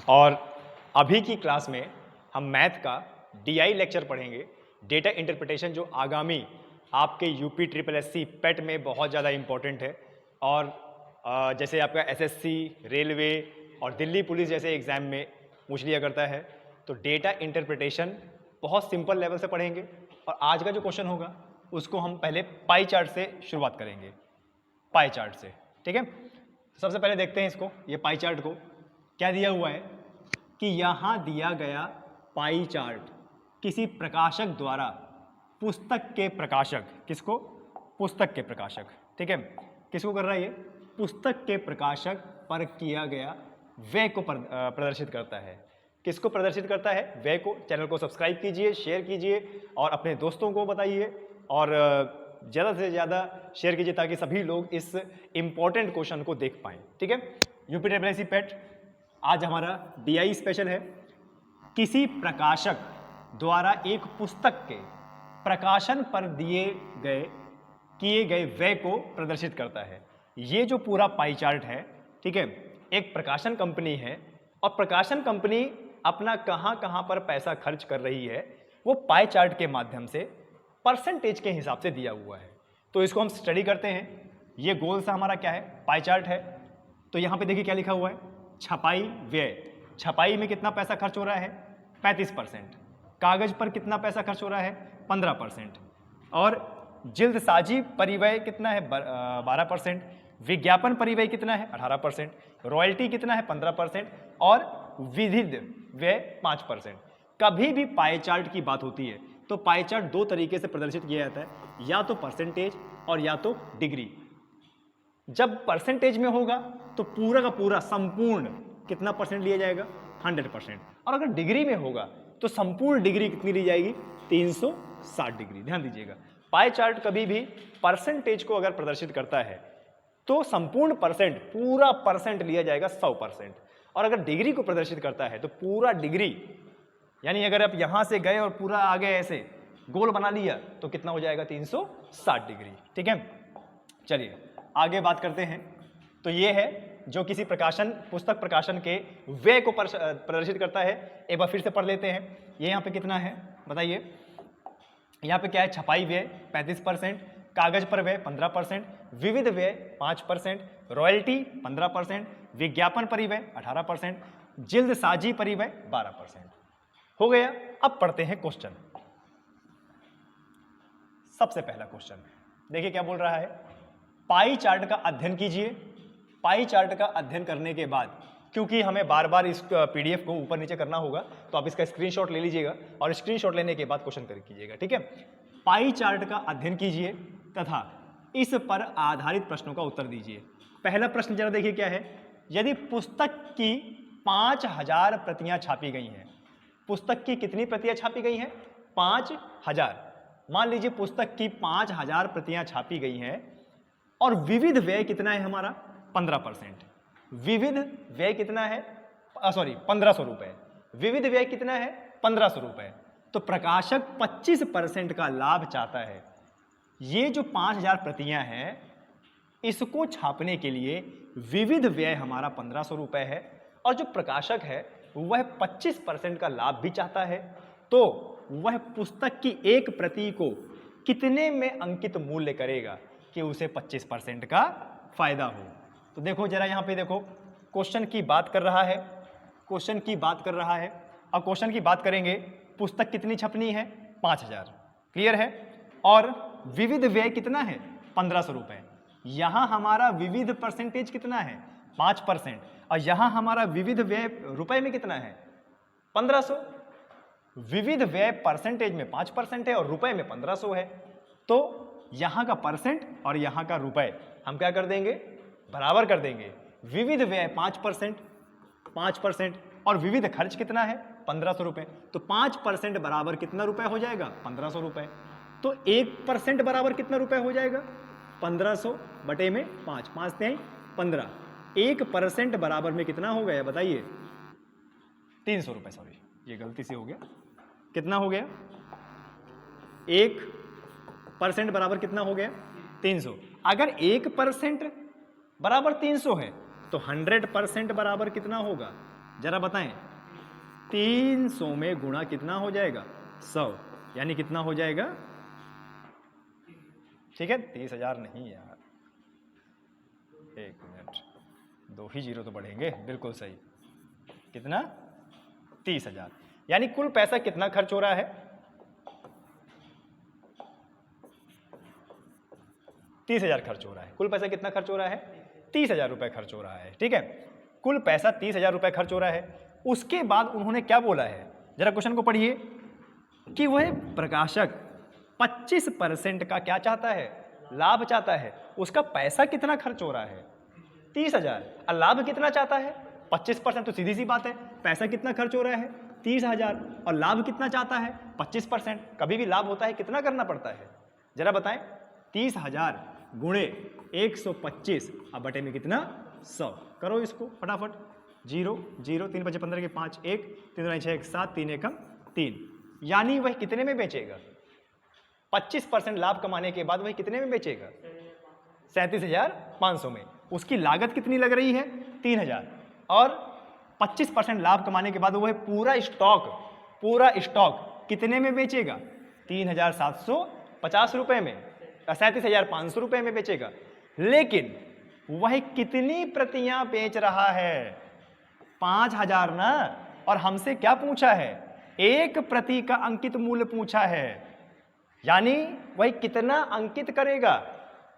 और अभी की क्लास में हम मैथ का DI लेक्चर पढ़ेंगे, डेटा इंटरप्रिटेशन, जो आगामी आपके UP SSSC पेट में बहुत ज़्यादा इम्पोर्टेंट है। और जैसे आपका SSC, रेलवे और दिल्ली पुलिस जैसे एग्जाम में पूछ लिया करता है, तो डेटा इंटरप्रिटेशन बहुत सिंपल लेवल से पढ़ेंगे। और आज का जो क्वेश्चन होगा उसको हम पहले पाई चार्ट से शुरुआत करेंगे, पाई चार्ट से, ठीक है। सबसे पहले देखते हैं इसको, ये पाई चार्ट को क्या दिया हुआ है कि यहाँ दिया गया पाई चार्ट किसी प्रकाशक द्वारा पुस्तक के प्रकाशक, किसको? पुस्तक के प्रकाशक, ठीक है। किसको कर रहा है ये? पुस्तक के प्रकाशक पर किया गया व्यय को प्रदर्शित करता है। किसको प्रदर्शित करता है? व्यय को। चैनल को सब्सक्राइब कीजिए, शेयर कीजिए और अपने दोस्तों को बताइए और ज़्यादा से ज़्यादा शेयर कीजिए ताकि सभी लोग इस इम्पॉर्टेंट क्वेश्चन को देख पाएँ, ठीक है। UP SSSC पेट आज हमारा DI स्पेशल है। किसी प्रकाशक द्वारा एक पुस्तक के प्रकाशन पर किए गए व्यय को प्रदर्शित करता है। ये जो पूरा पाई चार्ट है, ठीक है, एक प्रकाशन कंपनी है और प्रकाशन कंपनी अपना कहाँ पर पैसा खर्च कर रही है वो पाई चार्ट के माध्यम से परसेंटेज के हिसाब से दिया हुआ है। तो इसको हम स्टडी करते हैं। ये गोल सा हमारा क्या है? पाई चार्ट है। तो यहाँ पे देखिए क्या लिखा हुआ है, छपाई व्यय। छपाई में कितना पैसा खर्च हो रहा है? 35%। कागज पर कितना पैसा खर्च हो रहा है? 15%। और जिल्द साजी परिव्यय कितना है? 12%। विज्ञापन परिव्यय कितना है? 18%। रॉयल्टी कितना है? 15%। और विविध व्यय 5%। कभी भी पाई चार्ट की बात होती है तो पाई चार्ट दो तरीके से प्रदर्शित किया जाता है, या तो परसेंटेज और या तो डिग्री। जब परसेंटेज में होगा तो पूरा का पूरा संपूर्ण कितना परसेंट लिया जाएगा? 100%। और अगर डिग्री में होगा तो संपूर्ण डिग्री कितनी ली जाएगी? 360 डिग्री। ध्यान दीजिएगा, पाई चार्ट कभी भी परसेंटेज को अगर प्रदर्शित करता है तो संपूर्ण परसेंट, पूरा परसेंट लिया जाएगा 100%। और अगर डिग्री को प्रदर्शित करता है तो पूरा डिग्री, यानी अगर आप यहां से गए और पूरा आगे ऐसे गोल बना लिया तो कितना हो जाएगा? 360 डिग्री, ठीक है। चलिए आगे बात करते हैं। तो ये है जो किसी प्रकाशन, पुस्तक प्रकाशन के व्यय को प्रदर्शित करता है। एक बार फिर से पढ़ लेते हैं। ये यहाँ पे कितना है बताइए? यहाँ पे क्या है? छपाई व्यय 35%, कागज पर व्यय 15%, विविध व्यय 5%, रॉयल्टी 15%, विज्ञापन परिव्यय 18%, जिल्द साजी परिव्यय 12%। हो गया। अब पढ़ते हैं क्वेश्चन। सबसे पहला क्वेश्चन देखिए क्या बोल रहा है, पाई चार्ट का अध्ययन कीजिए। पाई चार्ट का अध्ययन करने के बाद, क्योंकि हमें बार बार इस PDF को ऊपर नीचे करना होगा, तो आप इसका स्क्रीनशॉट ले लीजिएगा और स्क्रीनशॉट लेने के बाद क्वेश्चन कर कीजिएगा, ठीक है। पाई चार्ट का अध्ययन कीजिए तथा इस पर आधारित प्रश्नों का उत्तर दीजिए। पहला प्रश्न जरा देखिए क्या है। यदि पुस्तक की 5000 प्रतियां छापी गई हैं, पुस्तक की कितनी प्रतियां छापी गई हैं? 5000। मान लीजिए पुस्तक की 5000 प्रतियां छापी गई हैं और विविध व्यय कितना है हमारा? 15%। विविध व्यय कितना है? 1500 रुपए। विविध व्यय कितना है? 1500 रुपए। तो प्रकाशक 25% का लाभ चाहता है। ये जो 5000 प्रतियां हैं इसको छापने के लिए विविध व्यय हमारा 1500 रुपए है और जो प्रकाशक है वह 25% का लाभ भी चाहता है। तो वह पुस्तक की एक प्रति को कितने में अंकित मूल्य करेगा कि उसे 25% का फायदा हो? तो देखो जरा यहाँ पे देखो, क्वेश्चन की बात कर रहा है, क्वेश्चन की बात कर रहा है। अब क्वेश्चन की बात करेंगे, पुस्तक कितनी छपनी है? 5000, क्लियर है। और विविध व्यय कितना है? 1500 रुपए। यहां हमारा विविध परसेंटेज कितना है? 5%। और यहां हमारा विविध व्यय रुपए में कितना है? 1500। विविध व्यय परसेंटेज में 5% है और रुपए में 1500 है। तो यहां का परसेंट और यहां का रुपए हम क्या कर देंगे? बराबर कर देंगे। विविध व्यय 5% और विविध खर्च कितना है? 1500 रुपए। तो 5% बराबर कितना रुपए हो जाएगा? 1500 रुपए। तो 1% बराबर कितना रुपए हो जाएगा? 1500 बटे में 5, 5 3 15। 1% बराबर में कितना हो गया बताइए? 300 रुपए। सॉरी, ये गलती से हो गया। कितना हो गया? 1% बराबर कितना हो गया? 300। अगर 1% बराबर 300 है तो 100% बराबर कितना होगा? जरा बताएं, 300 में गुणा कितना हो जाएगा? 100, यानी कितना हो जाएगा? ठीक है, 30,000 नहीं यार, एक मिनट, 2 ही जीरो तो बढ़ेंगे, बिल्कुल सही। कितना? 30,000। यानी कुल पैसा कितना खर्च हो रहा है? 30,000 खर्च हो रहा है। कुल पैसा कितना खर्च हो रहा है? 30,000 रुपए खर्च हो रहा है। ठीक है, कुल पैसा 30,000 रुपए खर्च हो रहा है। उसके बाद उन्होंने क्या बोला है, जरा क्वेश्चन को पढ़िए, कि वह प्रकाशक 25% का क्या चाहता है? लाभ चाहता है। उसका पैसा कितना खर्च हो रहा है? 30,000। और लाभ कितना चाहता है? 25%। तो सीधी सी बात है, पैसा कितना खर्च हो रहा है? 30,000, और लाभ कितना चाहता है? 25%। कभी भी लाभ होता है कितना करना पड़ता है? जरा बताएं, 30,000 गुणे 125 अब बटे में कितना? 100। करो इसको फटाफट। 0 0 3 5 15 के 5 1 3 2 6 1 7 3 1 3, यानी वह कितने में बेचेगा? 25% लाभ कमाने के बाद वह कितने में बेचेगा? 37,500 में। उसकी लागत कितनी लग रही है? 3,000, और 25% लाभ कमाने के बाद वह पूरा स्टॉक कितने में बेचेगा? 3,750 रुपए में, 37,500 रुपए में बेचेगा। लेकिन वह कितनी प्रतियां बेच रहा है? 5,000 ना। और हमसे क्या पूछा है? एक प्रति का अंकित मूल्य पूछा है, यानी वह कितना अंकित करेगा।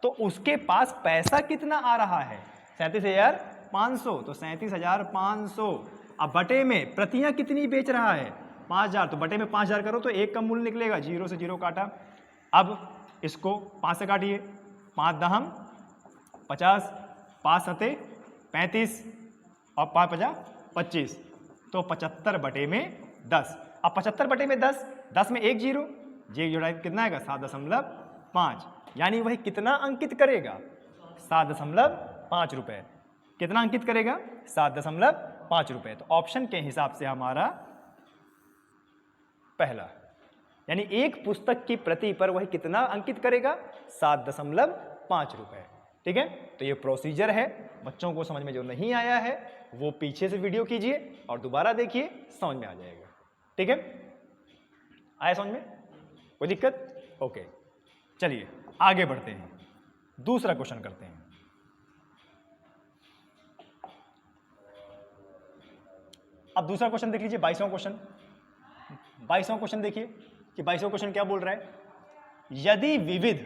तो उसके पास पैसा कितना आ रहा है? 37,500। तो 37,500 अब बटे में प्रतियां कितनी बेच रहा है? 5,000। तो बटे में 5,000 करो तो एक का मूल्य निकलेगा। 0 से 0 काटा। अब इसको 5 से काटिए। 5 दहम 50, 5 सते 35, और 5 50 25, तो 75 बटे में 10। अब 75 बटे में 10, 10 में 1 जीरो, जे जोड़ा कितना आएगा? 7.5, यानी वह कितना अंकित करेगा? 7.5 रुपए। कितना अंकित करेगा? 7.5 रुपए। तो ऑप्शन के हिसाब से हमारा पहला, यानी एक पुस्तक की प्रति पर वह कितना अंकित करेगा? 7.5 रुपए। ठीक है, तो ये प्रोसीजर है। बच्चों को समझ में जो नहीं आया है वो पीछे से वीडियो कीजिए और दोबारा देखिए, समझ में आ जाएगा। ठीक है, आया समझ में? कोई दिक्कत? ओके, चलिए आगे बढ़ते हैं, दूसरा क्वेश्चन करते हैं। अब दूसरा क्वेश्चन देख लीजिए, 22वां क्वेश्चन। 22वां क्वेश्चन देखिए कि 22वां क्वेश्चन क्या बोल रहा है। यदि विविध,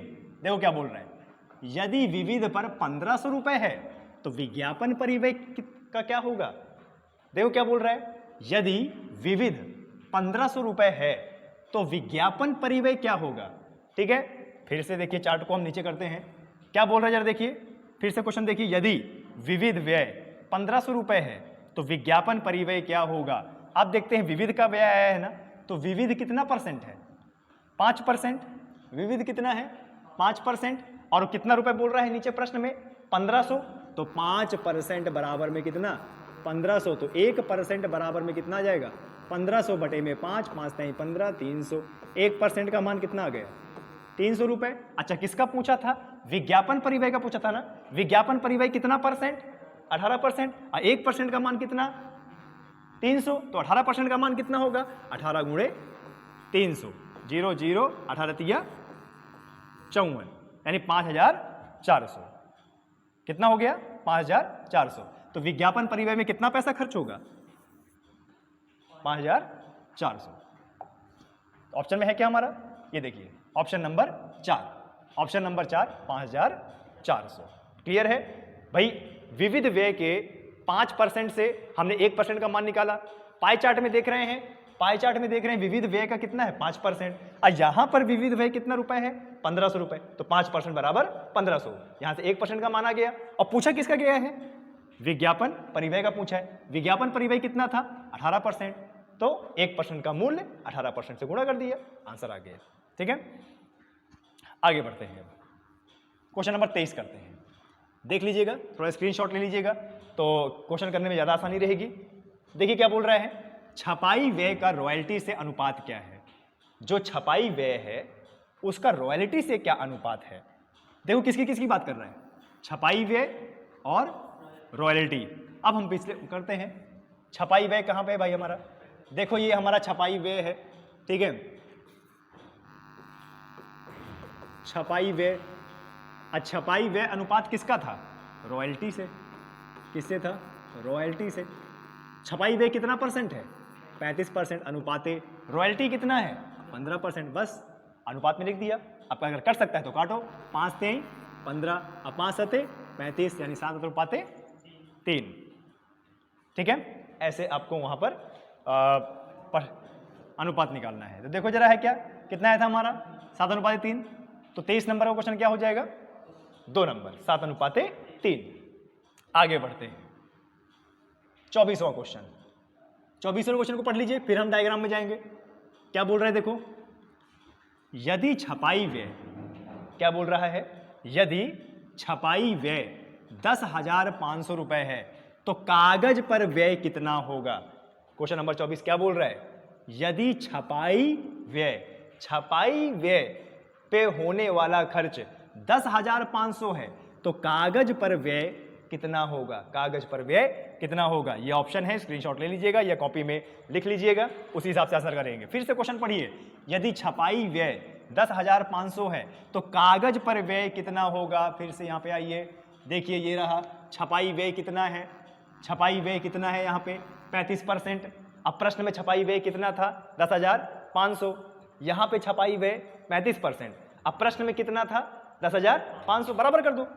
देखो क्या बोल रहा है, यदि विविध पर 1,500 रुपए है तो विज्ञापन परिव्यय का क्या होगा? देखो क्या बोल रहा है, यदि विविध 1,500 रुपए है तो विज्ञापन परिव्यय क्या होगा? ठीक है, फिर से देखिए चार्ट को हम नीचे करते हैं। क्या बोल रहा है जरा देखिए, फिर से क्वेश्चन देखिए। यदि विविध व्यय 1,500 रुपए है तो विज्ञापन परिव्यय क्या होगा? अब देखते हैं विविध का व्यय आया है ना, तो विविध कितना परसेंट है? 5%। विविध कितना है? 5%। और कितना रुपए बोल रहा है नीचे प्रश्न में? 1,500। तो 5% बराबर में कितना? 1,500। तो 1% बराबर में कितना आ जाएगा? 1,500 बटे में 5, 5 नहीं 15, 300। 1% का मान कितना आ गया? 300 रुपए। अच्छा, किसका पूछा था? विज्ञापन परिव्यय का पूछा था ना। विज्ञापन परिव्यय कितना परसेंट? 18%। और 1% का मान कितना? 300। तो 18% का मान कितना होगा? 18 गुणे 300, 0 0 18 तिया 54, यानी 5,400। कितना हो गया? 5,400। तो विज्ञापन परिव्यय में कितना पैसा खर्च होगा? 5,400। ऑप्शन में है क्या हमारा? ये देखिए option number 4। Option number 4 5,400। Clear है भाई? विविध व्यय के 5% से हमने 1% का मान निकाला। पाई चार्ट में देख रहे हैं, पाई चार्ट में देख रहे हैं विविध व्यय का कितना है? 5%। और यहां पर विविध व्यय कितना रुपए है? 1,500 रुपए। तो 5% बराबर 1,500। यहां से 1% का मान आ गया। और पूछा किसका गया है? विज्ञापन परिव्यय का पूछा है। विज्ञापन परिव्यय कितना था? 18%। तो 1% का मूल्य 18% से गुणा कर दिया, आंसर आ गया। ठीक है, आगे बढ़ते हैं। क्वेश्चन नंबर 23 करते हैं। देख लीजिएगा, थोड़ा स्क्रीनशॉट ले लीजिएगा तो क्वेश्चन करने में ज्यादा आसानी रहेगी। देखिए क्या बोल रहा है, छपाई व्यय का रॉयल्टी से अनुपात क्या है? जो छपाई व्यय है उसका रॉयल्टी से क्या अनुपात है? देखो किसकी किसकी बात कर रहे हैं, छपाई व्यय और रॉयल्टी। अब हम पिछले करते हैं, छपाई व्यय कहाँ पे है भाई हमारा? देखो ये हमारा छपाई व्यय है, ठीक है, छपाई व्यय। छपाई व्यय अनुपात किसका था? रॉयल्टी से। किससे था? रॉयल्टी से। छपाई व्यय कितना परसेंट है? 35%। अनुपाते रॉयल्टी कितना है? 15%। बस अनुपात में लिख दिया। अब अगर कर सकता है तो काटो, 5 3 15 और 5 7 35, यानी 7 अनुपाते 3। ठीक है, ऐसे आपको वहां पर अनुपात निकालना है। तो देखो जरा है क्या, कितना आया था हमारा? 7 अनुपाते 3। तो 23 नंबर का क्वेश्चन क्या हो जाएगा? 2 नंबर, 7 अनुपाते 3। आगे बढ़ते हैं 24वां क्वेश्चन। 24वें क्वेश्चन को पढ़ लीजिए, फिर हम डायग्राम में जाएंगे। क्या बोल रहे हैं देखो, यदि छपाई व्यय, क्या बोल रहा है? यदि छपाई व्यय 10,500 रुपए है तो कागज पर व्यय कितना होगा? क्वेश्चन नंबर 24 क्या बोल रहा है? यदि छपाई व्यय पे होने वाला खर्च 10,500 है तो कागज पर व्यय कितना होगा? कागज पर व्यय कितना होगा? ये ऑप्शन है, स्क्रीनशॉट ले लीजिएगा या कॉपी में लिख लीजिएगा, उसी हिसाब से आंसर करेंगे। फिर से क्वेश्चन पढ़िए, यदि छपाई व्यय 10,500 है तो कागज पर व्यय कितना होगा? फिर से यहाँ पे आइए, देखिए ये रहा छपाई व्यय कितना है। छपाई व्यय कितना है यहाँ पे? 35%। अब प्रश्न में छपाई व्यय कितना था? 10,500। यहाँ पे छपाई व्यय 35%। अब प्रश्न में कितना था? 10,500। बराबर कर दो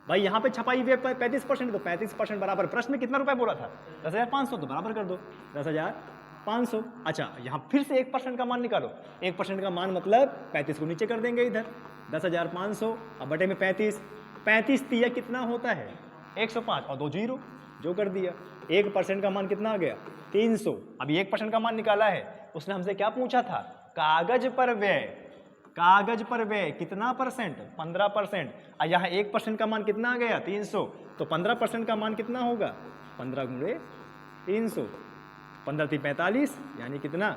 भाई, यहाँ पे छपाई व्यय 35%, तो 35% बराबर प्रश्न में कितना रुपए बोला था? 10,500, तो बराबर कर दो 10,500। अच्छा, यहाँ फिर से 1% का मान निकालो। 1% का मान मतलब 35 को नीचे कर देंगे इधर, 10,500 अब बटे में 35। 35 तिया कितना होता है? 105 और 2 जीरो जो कर दिया। 1% का मान कितना आ गया? 300। अभी 1% का मान निकाला है, उसने हमसे क्या पूछा था? कागज पर व्यय। कागज पर व्यय कितना परसेंट? 15%। और यहाँ 1% का मान कितना आ गया? 300। तो 15% का मान कितना होगा? 15 गुणे 300, 15 3 45, यानी कितना?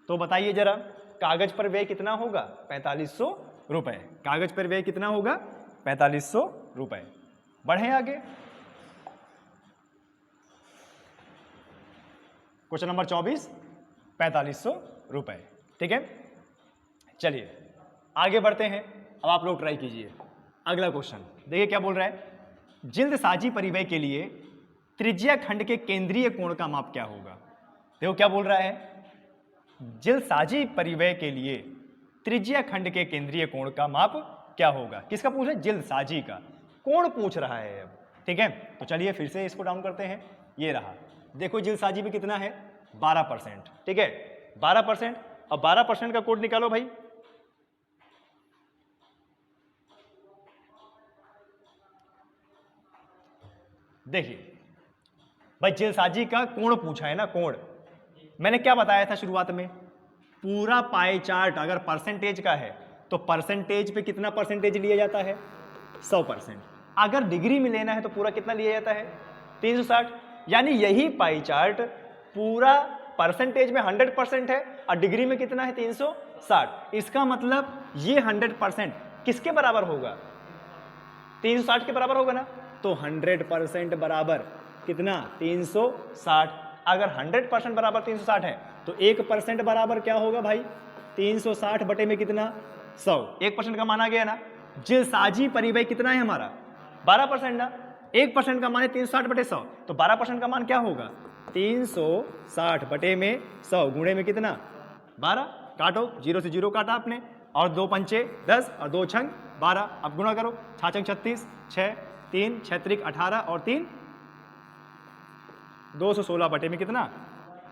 तो बताइए जरा, कागज पर व्यय कितना होगा? 4500 रुपए। कागज पर व्यय कितना होगा? 4500 रुपए। बढ़े आगे, क्वेश्चन नंबर 24, 4500 रुपए। ठीक है, चलिए आगे बढ़ते हैं। अब आप लोग ट्राई कीजिए अगला क्वेश्चन। देखिए क्या बोल रहा है, जिल्दसाजी परिव्यय के लिए त्रिज्या खंड के केंद्रीय कोण का माप क्या होगा? देखो क्या बोल रहा है, जिल्दसाजी परिव्यय के लिए त्रिज्या खंड के केंद्रीय कोण का माप क्या होगा? किसका पूछ रहा है? जिल्दसाजी का कोण पूछ रहा है अब। ठीक है, तो चलिए फिर से इसको डाउन करते हैं। ये रहा, देखो जिल्दसाजी में कितना है? 12%। ठीक है, 12%। अब 12% का कोड निकालो भाई। देखिए भाई, जिल्दसाजी का कोण पूछा है ना, कोण। मैंने क्या बताया था शुरुआत में? पूरा पाई चार्ट अगर परसेंटेज का है तो परसेंटेज पे कितना परसेंटेज लिया जाता है? 100%। अगर डिग्री में लेना है तो पूरा कितना लिया जाता है? 360। यानी यही पाई चार्ट पूरा परसेंटेज में 100% है और डिग्री में कितना है? 360। इसका मतलब ये 100% किसके बराबर होगा? 360 के बराबर होगा ना। तो 100% बराबर कितना? 360। अगर 100% बराबर 360 है तो 1% बराबर क्या होगा भाई? 360 बटे में कितना? 100। 1% का मान आ गया ना। जिल्दसाजी परिव्यय कितना है हमारा? 12% ना। 1% का मान है 360 बटे 100, तो 12% का मान क्या होगा? 360 बटे में 100 गुणे में कितना? 12। काटो, 0 से 0 काटा आपने, और 2 पंचे 10 और 2 छंग 12। अब गुणा करो, 6 छंग 36, 6 3 6 त्रिक 18 और 3 216 बटे में कितना?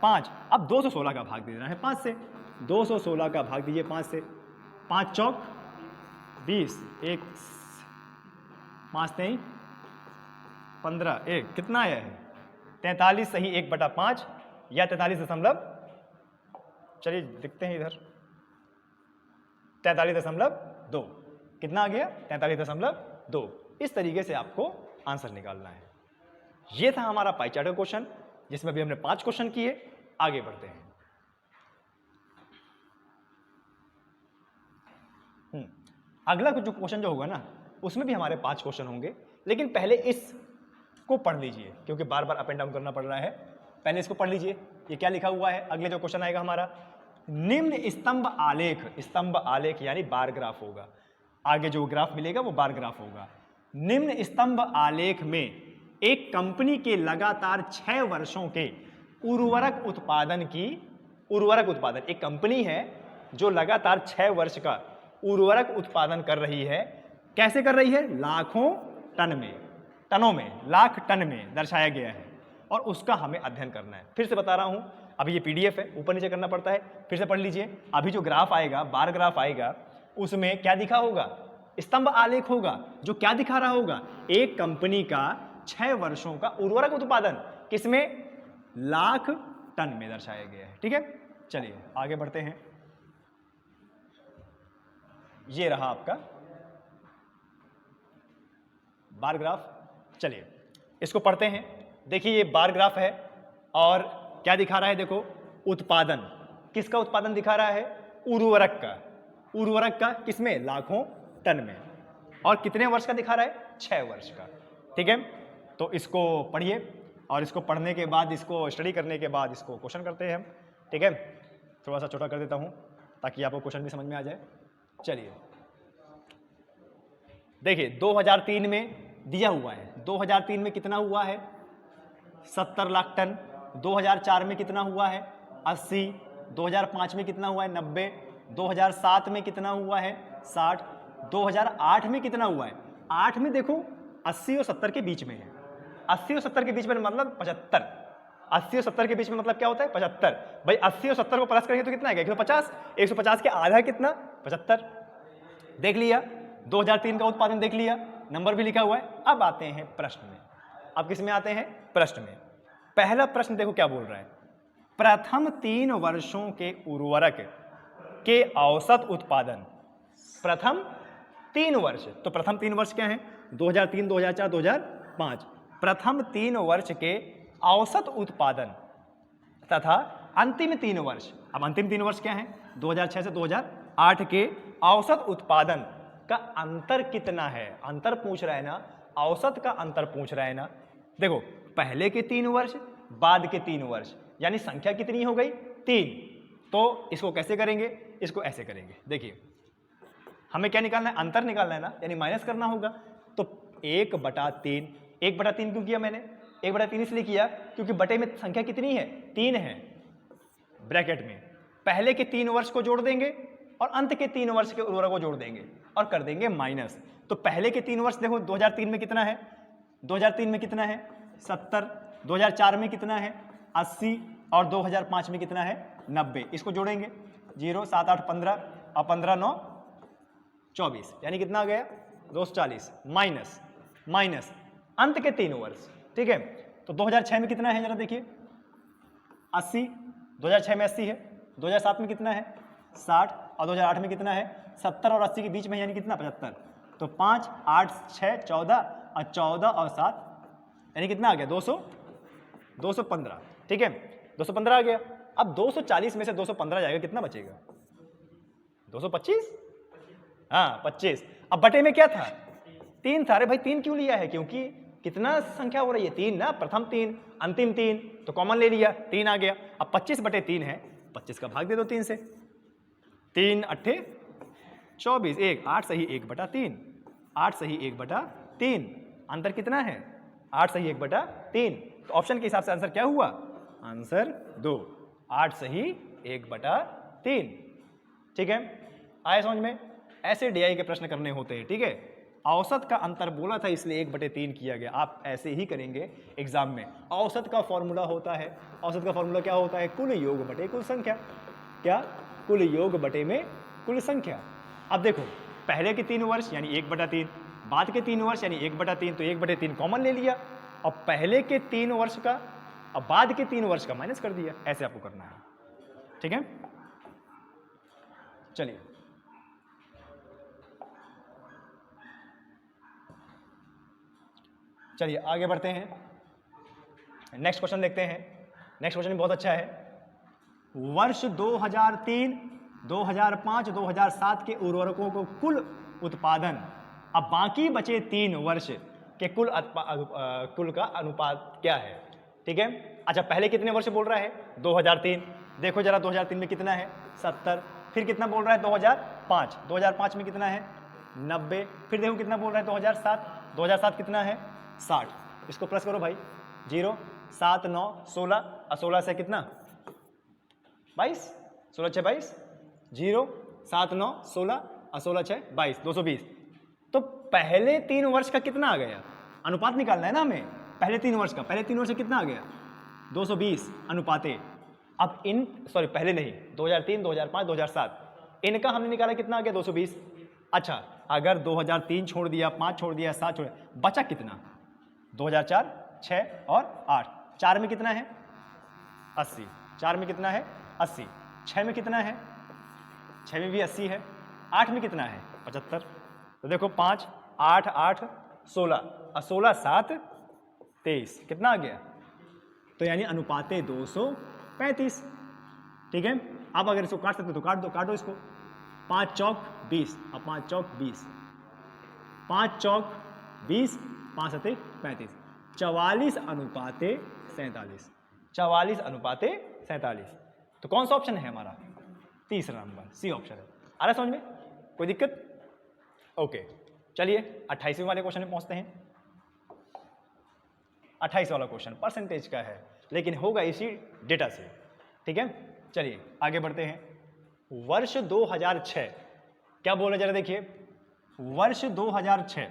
5। अब 216 का भाग दे देना है 5 से। 216 का भाग दीजिए 5 से। 5 चौक 20, 1 5 नहीं 15, 1 कितना आया है? 43 सही 1/5 या 43 चलिए देखते हैं इधर, 43.2। कितना आ गया? 43.2। इस तरीके से आपको आंसर निकालना है। ये था हमारा पाई चार्ट का क्वेश्चन, जिसमें भी हमने 5 क्वेश्चन किए। आगे बढ़ते हैं। अगला जो क्वेश्चन जो होगा ना, उसमें भी हमारे 5 क्वेश्चन होंगे, लेकिन पहले इसको पढ़ लीजिए क्योंकि बार बार अप एंड डाउन करना पड़ रहा है। पहले इसको पढ़ लीजिए, ये क्या लिखा हुआ है। अगले जो क्वेश्चन आएगा हमारा, निम्न स्तंभ आलेख, स्तंभ आलेख यानी बार ग्राफ होगा, आगे जो ग्राफ मिलेगा वो बार ग्राफ होगा। निम्न स्तंभ आलेख में एक कंपनी के लगातार 6 वर्षों के उर्वरक उत्पादन की, उर्वरक उत्पादन, एक कंपनी है जो लगातार 6 वर्ष का उर्वरक उत्पादन कर रही है। कैसे कर रही है? लाखों टन में, टनों में, लाख टन में दर्शाया गया है, और उसका हमें अध्ययन करना है। फिर से बता रहा हूं, अभी ये पीडीएफ है, ऊपर नीचे करना पड़ता है, फिर से पढ़ लीजिए। अभी जो ग्राफ आएगा, बार ग्राफ आएगा, उसमें क्या दिखा होगा? स्तंभ आलेख होगा, जो क्या दिखा रहा होगा? एक कंपनी का 6 वर्षों का उर्वरक उत्पादन, किसमें? लाख टन में दर्शाया गया है। ठीक है, चलिए आगे बढ़ते हैं। ये रहा आपका बार ग्राफ। चलिए इसको पढ़ते हैं। देखिए ये बार ग्राफ है और क्या दिखा रहा है? देखो, उत्पादन, किसका उत्पादन दिखा रहा है? उर्वरक का, उर्वरक का, किसमें? लाखों टन में। और कितने वर्ष का दिखा रहा है? 6 वर्ष का। ठीक है, तो इसको पढ़िए और इसको पढ़ने के बाद, इसको स्टडी करने के बाद इसको क्वेश्चन करते हैं हम। ठीक है, थोड़ा सा छोटा कर देता हूं ताकि आपको क्वेश्चन भी समझ में आ जाए। चलिए देखिए, 2003 में दिया हुआ है, 2003 में कितना हुआ है? 70 लाख टन। 2004 में कितना हुआ है? 80। 2005 में कितना हुआ है? 90। 2007 में कितना हुआ है? 60। 2008 में कितना हुआ है? 8 में देखो 80 और 70 के बीच में है। 80 और 70 के बीच में मतलब 75। 80 और 70 के बीच में मतलब क्या होता है? 75। भाई 80 और 70 को प्लस करेंगे तो कितना आएगा? 150। 150 के आधा कितना? 75। देख लिया, 2003 का उत्पादन देख लिया, नंबर भी लिखा हुआ है। अब आते हैं प्रश्न में। अब किस में आते हैं? प्रश्न में। पहला प्रश्न देखो क्या बोल रहा है, प्रथम 3 वर्षों के उर्वरक के औसत उत्पादन। प्रथम 3 वर्ष, तो प्रथम 3 वर्ष क्या है? 2003, 2004, 2005। प्रथम 3 वर्ष के औसत उत्पादन तथा अंतिम 3 वर्ष, अब अंतिम 3 वर्ष क्या है? 2006 से 2008 के औसत उत्पादन का अंतर कितना है? अंतर पूछ रहा है ना, औसत का अंतर पूछ रहा है ना। देखो, पहले के 3 वर्ष, बाद के 3 वर्ष, यानी संख्या कितनी हो गई? 3। तो इसको कैसे करेंगे? इसको ऐसे करेंगे। देखिए, हमें क्या निकालना है? अंतर निकालना है ना, यानी माइनस करना होगा। तो 1/3, 1/3 क्यों किया मैंने? 1/3 इसलिए किया क्योंकि बटे में संख्या कितनी है? 3 है। ब्रैकेट में पहले के 3 वर्ष को जोड़ देंगे और अंत के 3 वर्ष के उर्वरक को जोड़ देंगे और कर देंगे माइनस। तो पहले के 3 वर्ष देखो, 2003 में कितना है? 2003 में कितना है? 70। 2004 में कितना है? 80। और 2005 में कितना है? 90। इसको जोड़ेंगे, 0, 7, 8, 15 और 15, 9, 24, यानी कितना आ गया? 240 माइनस माइनस अंत के 3 वर्ष। ठीक है, तो 2006 में कितना है? जरा देखिए, 80। 2006 में 80 है। 2007 में कितना है? 60। और 2008 में कितना है? 70 और 80 के बीच में, यानी कितना? 75। तो 5, 8, 6, 14 और 14 और 7, यानी कितना आ गया? 215। ठीक है, 215 आ गया। अब 240 में से 215 जाएगा, कितना बचेगा? 225। हाँ, 25। अब बटे में क्या था? 3 था। अरे भाई 3 क्यों लिया है? क्योंकि कितना संख्या हो रही है? 3 ना, प्रथम 3, अंतिम 3, तो कॉमन ले लिया, 3 आ गया। अब 25/3 है, 25 का भाग दे दो 3 से। 3 अट्ठे 24, 1, 8 सही 1/3, 8 सही 1/3। अंतर कितना है? 8 सही 1/3। तो ऑप्शन के हिसाब से आंसर क्या हुआ? आंसर 2, 8 सही 1/3। ठीक है, आए समझ में? ऐसे डीआई के प्रश्न करने होते हैं। ठीक है, औसत का अंतर बोला था इसलिए 1/3 किया गया। आप ऐसे ही करेंगे एग्जाम में। औसत का फॉर्मूला होता है, औसत का फॉर्मूला क्या होता है? कुल योग बटे कुल संख्या। क्या? कुल योग बटे में कुल संख्या। अब देखो, पहले के 3 वर्ष यानी 1/3, बाद के 3 वर्ष यानी 1/3, तो 1/3 कॉमन ले लिया और पहले के 3 वर्ष का और बाद के 3 वर्ष का माइनस कर दिया। ऐसे आपको करना है। ठीक है, चलिए चलिए आगे बढ़ते हैं। नेक्स्ट क्वेश्चन देखते हैं। नेक्स्ट क्वेश्चन बहुत अच्छा है। वर्ष 2003, 2005, 2007 के उर्वरकों को कुल उत्पादन, अब बाकी बचे 3 वर्ष के कुल का अनुपात क्या है? ठीक है। अच्छा पहले कितने वर्ष बोल रहा है? 2003। देखो जरा 2003 में कितना है? 70। फिर कितना बोल रहा है? 2005। 2005 में कितना है? 90। फिर देखो कितना बोल रहा है? 2007। 2007 कितना है? 60। इसको प्लस करो भाई, 0 7 9 16 और 16 से कितना? 22। 16 6 22। 0 7 9 16 और 16 6 22, 220। तो पहले 3 वर्ष का कितना आ गया? अनुपात निकालना है ना हमें, पहले 3 वर्ष का। पहले 3 वर्ष का कितना आ गया? 220 अनुपाते। अब इन सॉरी पहले नहीं, 2003 2005 2007 इनका हमने निकाला कितना आ गया? 220। अच्छा अगर 2003 छोड़ दिया, 5 छोड़ दिया, 7 छोड़ दिया, बचा कितना? 2004 6 और 8। 4 में कितना है? 80। 4 में कितना है? 80। 6 में कितना है? 6 में भी 80 है। 8 में कितना है? 75। तो देखो 5 8 8 16 और 16 7 23, कितना आ गया? तो यानी अनुपाते 235। ठीक है। अब अगर इसको काट सकते तो काट दो, काटो इसको। 5 चौक 20 और 5 चौक 20, 5 चौक 20, 5 सते 35, 44 अनुपाते 47। 44 अनुपाते 47। तो कौन सा ऑप्शन है हमारा? तीसरा नंबर, सी ऑप्शन है। आ रहा समझ में? कोई दिक्कत? ओके चलिए 28वें वाले क्वेश्चन में पहुंचते हैं। 28 वाला क्वेश्चन परसेंटेज का है, लेकिन होगा इसी डेटा से। ठीक है, चलिए आगे बढ़ते हैं। वर्ष 2006, क्या बोले जरा देखिए। वर्ष 2006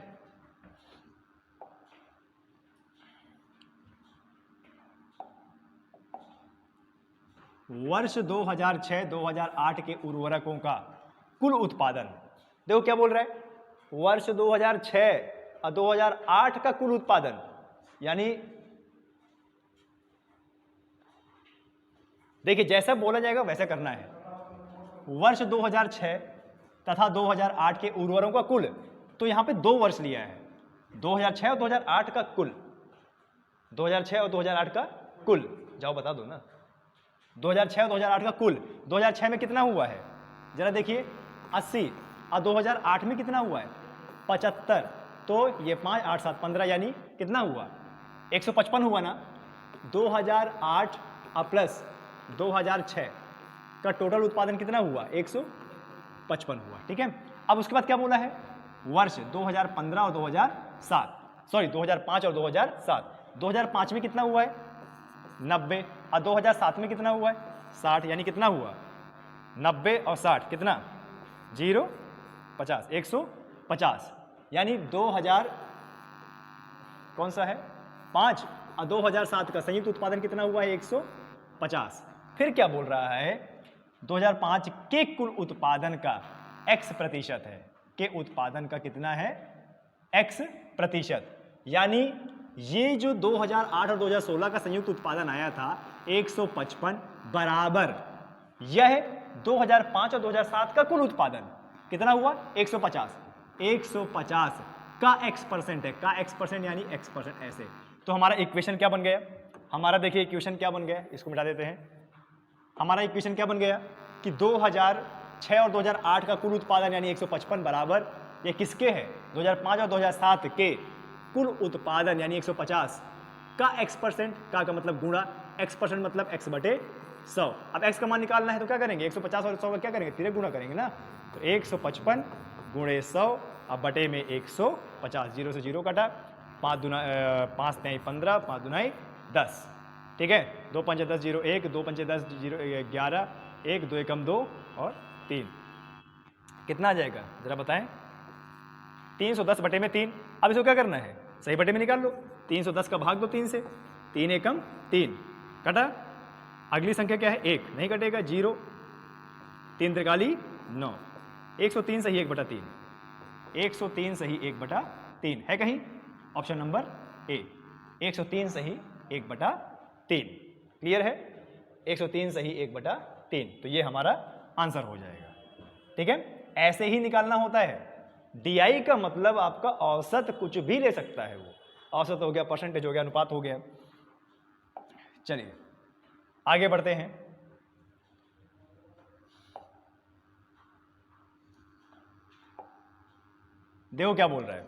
वर्ष 2006-2008 के उर्वरकों का कुल उत्पादन। देखो क्या बोल रहा है? वर्ष 2006 और 2008 का कुल उत्पादन, यानी देखिए जैसा बोला जाएगा वैसा करना है। वर्ष 2006 तथा 2008 के उर्वरकों का कुल, तो यहां पे 2 वर्ष लिया है, 2006 और 2008 का कुल। 2006 और 2008 का कुल, जाओ बता दो ना। 2006 और 2008 का कुल, 2006 में कितना हुआ है जरा देखिए? 80। और 2008 में कितना हुआ है? 75। तो ये 5 8 7 15, यानी कितना हुआ? 155 हुआ ना। 2008 और प्लस 2006 का टोटल उत्पादन कितना हुआ? 155 हुआ। ठीक है। अब उसके बाद क्या बोला है? वर्ष 2015 और 2007, सॉरी 2005 और 2007। 2005 में कितना हुआ है? 90। और 2007 में कितना हुआ है? 60, यानी कितना हुआ? 90 और 60 कितना? 0 50, 150, यानी 2000 कौन सा है? 5 और 2007 का संयुक्त उत्पादन कितना हुआ है? 150। फिर क्या बोल रहा है? 2005 के कुल उत्पादन का x प्रतिशत है। के उत्पादन का कितना है? x प्रतिशत। यानी ये जो 2008 और 2016 का संयुक्त उत्पादन आया था 155 बराबर यह 2005 और 2007 का कुल उत्पादन कितना हुआ? 150। 150 का x% है, का x% यानी x%। ऐसे तो हमारा इक्वेशन क्या बन गया? हमारा देखिए इक्वेशन क्या बन गया, इसको मिटा देते हैं। हमारा इक्वेशन क्या बन गया कि 2006 और 2008 का कुल उत्पादन यानी 155 बराबर ये किसके है? 2005 और 2007 के कुल उत्पादन यानी 150 का x%, का मतलब गुणा, x% मतलब x बटे 100। अब x का मान निकालना है तो क्या करेंगे? 150 और 100 का क्या करेंगे? तिरक गुणा करेंगे ना। तो 155 गुणे 100 अब बटे में 150, 0 से 0 कटा, 5 3 15, 5 दूनाई 10। ठीक है, 2 पंचे 10 0 1, 2 पंचे 10 0 11, 1 2 एकम 2 और 3, कितना आ जाएगा जरा बताएं? 310 बटे में 3। अब इसको क्या करना है? सही बटे में निकाल लो। 310 का भाग दो 3 से, 3 एकम 3 कटा। अगली संख्या क्या है? 1 नहीं कटेगा, 0 3 त्रिकाली 9। 103 सही 1 बटा 3, 103 सही 1 बटा 3 है कहीं? ऑप्शन नंबर ए, 103 सही 1 बटा 3। क्लियर है? 103 सही 1 बटा 3, तो ये हमारा आंसर हो जाएगा। ठीक है, ऐसे ही निकालना होता है। DI का मतलब आपका औसत कुछ भी ले सकता है, वो औसत हो गया, परसेंटेज हो गया, अनुपात हो गया। चलिए आगे बढ़ते हैं। देखो क्या बोल रहा है,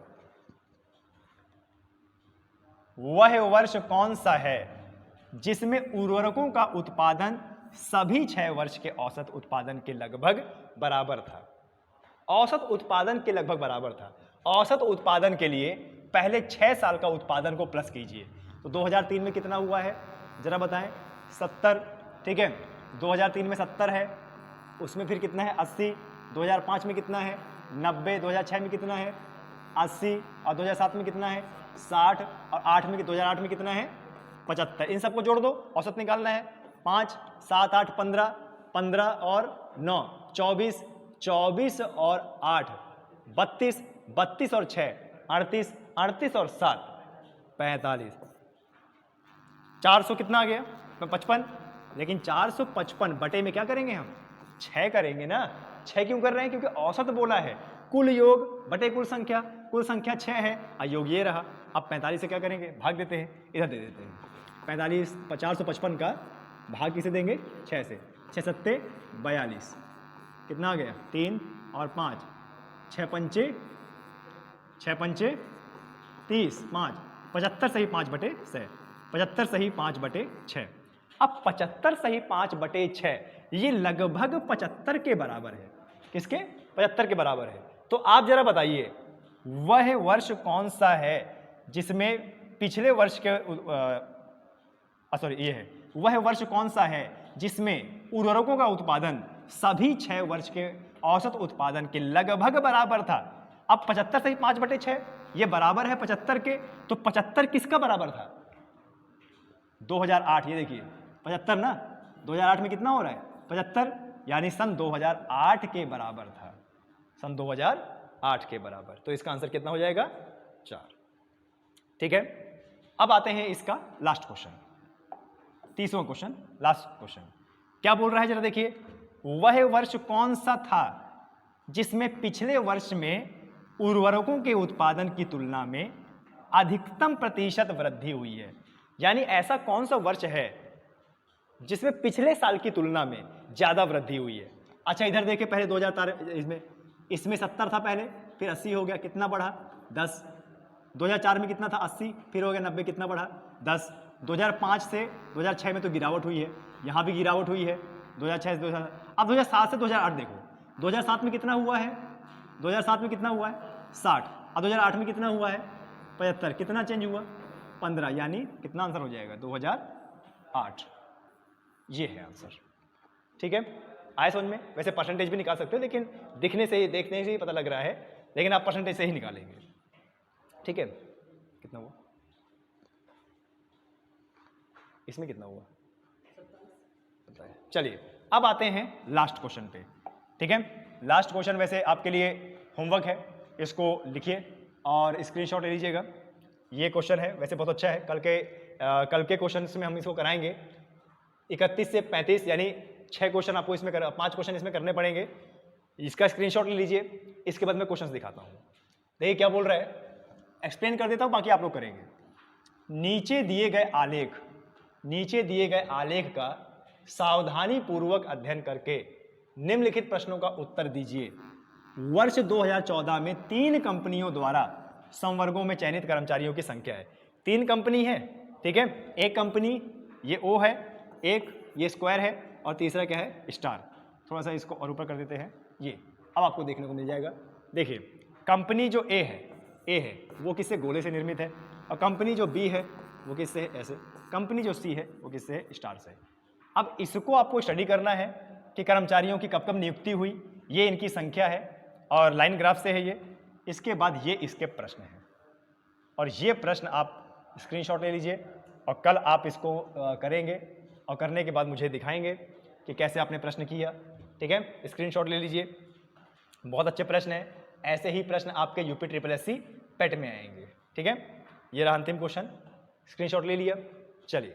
वह वर्ष कौन सा है जिसमें उर्वरकों का उत्पादन सभी 6 वर्ष के औसत उत्पादन के लगभग बराबर था। औसत उत्पादन के लगभग बराबर था। औसत उत्पादन के लिए पहले 6 साल का उत्पादन को प्लस कीजिए। तो 2003 में कितना हुआ है जरा बताएं? 70, ठीक है। 2003 में 70 है, उसमें फिर कितना है 80, 2005 में कितना है 90, 2006 में कितना है 80 और 2007 में कितना है 60 और 2008 में कितना है 75। इन सबको जोड़ दो, औसत निकालना है। 5, 7, 8, 15, 15 और 9 24, 24 और 8 32, 32 और 6 38, 38 और 7 45, 400 कितना आ गया 55। लेकिन 455 बटे में क्या करेंगे हम 6 करेंगे ना। 6 क्यों कर रहे हैं? क्योंकि औसत बोला है। कुल योग बटे कुल संख्या 6 है, योग ये रहा। अब 45 से क्या करेंगे? भाग देते हैं, इधर दे देते हैं। 45 455 का भाग किसे देंगे? 6 से। 6 सत्ते 42, कितना आ गया 3 और 5, 6 पंचे 30, 5 75 सही 5 बटे 6, 75 सही 5 बटे 6। अब 75 सही 5 बटे 6 ये लगभग 75 के बराबर है। किसके? 75 के बराबर है। तो आप जरा बताइए वह वर्ष कौन सा है जिसमें पिछले वर्ष के ये है, वह वर्ष कौन सा है जिसमें उर्वरकों का उत्पादन सभी 6 वर्ष के औसत उत्पादन के लगभग बराबर था। अब 75 सही 5 बटे 6 ये बराबर है 75 के। तो 75 किसका बराबर था? 2008। ये देखिए 75 ना, 2008 में कितना हो रहा है 75, यानी सन 2008 के बराबर था। सन 2008 के बराबर। तो इसका आंसर कितना हो जाएगा? 4। ठीक है। अब आते हैं इसका लास्ट क्वेश्चन, 30वां क्वेश्चन, लास्ट क्वेश्चन। क्या बोल रहा है जरा देखिए, वह वर्ष कौन सा था जिसमें पिछले वर्ष में उर्वरकों के उत्पादन की तुलना में अधिकतम प्रतिशत वृद्धि हुई है। यानी ऐसा कौन सा वर्ष है जिसमें पिछले साल की तुलना में ज्यादा वृद्धि हुई है। अच्छा इधर देखिए, पहले 2000 इसमें 70 था पहले, फिर 80 हो गया, कितना बढ़ा 10। 2004 में कितना था 80, फिर हो गया 90, कितना बढ़ा 10। 2005 से 2006 में तो गिरावट हुई है, यहाँ भी गिरावट हुई है 2006 से 2007। अब 2007 से 2008 देखो, 2007 में कितना हुआ है 2007 में कितना हुआ है 60, और 2008 में कितना हुआ है 75। कितना चेंज हुआ 15, यानी कितना आंसर हो जाएगा 2008। ये है आंसर। ठीक है, आए समझ में? वैसे परसेंटेज भी निकाल सकते हो, लेकिन दिखने से देखने से ही पता लग रहा है, लेकिन आप परसेंटेज से ही निकालेंगे। ठीक है, कितना हुआ इसमें? कितना हुआ? चलिए अब आते हैं लास्ट क्वेश्चन पे। ठीक है, लास्ट क्वेश्चन वैसे आपके लिए होमवर्क है, इसको लिखिए और स्क्रीनशॉट ले लीजिएगा। ये क्वेश्चन है, वैसे बहुत अच्छा है। कल के क्वेश्चन में हम इसको कराएंगे 31 से 35, यानी 6 क्वेश्चन आपको इसमें 5 क्वेश्चन इसमें करने पड़ेंगे। इसका स्क्रीनशॉट ले लीजिए, इसके बाद मैं क्वेश्चन दिखाता हूँ। देखिए क्या बोल रहा है, एक्सप्लेन कर देता हूँ, बाकी आप लोग करेंगे। नीचे दिए गए आलेख का सावधानी पूर्वक अध्ययन करके निम्नलिखित प्रश्नों का उत्तर दीजिए। वर्ष 2014 में 3 कंपनियों द्वारा संवर्गों में चयनित कर्मचारियों की संख्या है। 3 कंपनी है, ठीक है। एक कंपनी ये ओ है, एक ये स्क्वायर है, और तीसरा क्या है स्टार। थोड़ा सा इसको और ऊपर कर देते हैं, ये अब आपको देखने को मिल जाएगा। देखिए कंपनी जो ए है वो किससे? गोले से निर्मित है। और कंपनी जो बी है वो किससे है? ऐसे। कंपनी जो सी है वो किससे है? स्टार से। अब इसको आपको स्टडी करना है कि कर्मचारियों की कब कब नियुक्ति हुई, ये इनकी संख्या है और लाइन ग्राफ से है ये। इसके बाद ये इसके प्रश्न हैं, और ये प्रश्न आप स्क्रीनशॉट ले लीजिए और कल आप इसको करेंगे, और करने के बाद मुझे दिखाएंगे कि कैसे आपने प्रश्न किया। ठीक है, स्क्रीनशॉट ले लीजिए, बहुत अच्छे प्रश्न हैं। ऐसे ही प्रश्न आपके यूपी SSC पेट में आएंगे। ठीक है, ये रहा अंतिम क्वेश्चन, स्क्रीनशॉट ले लिया। चलिए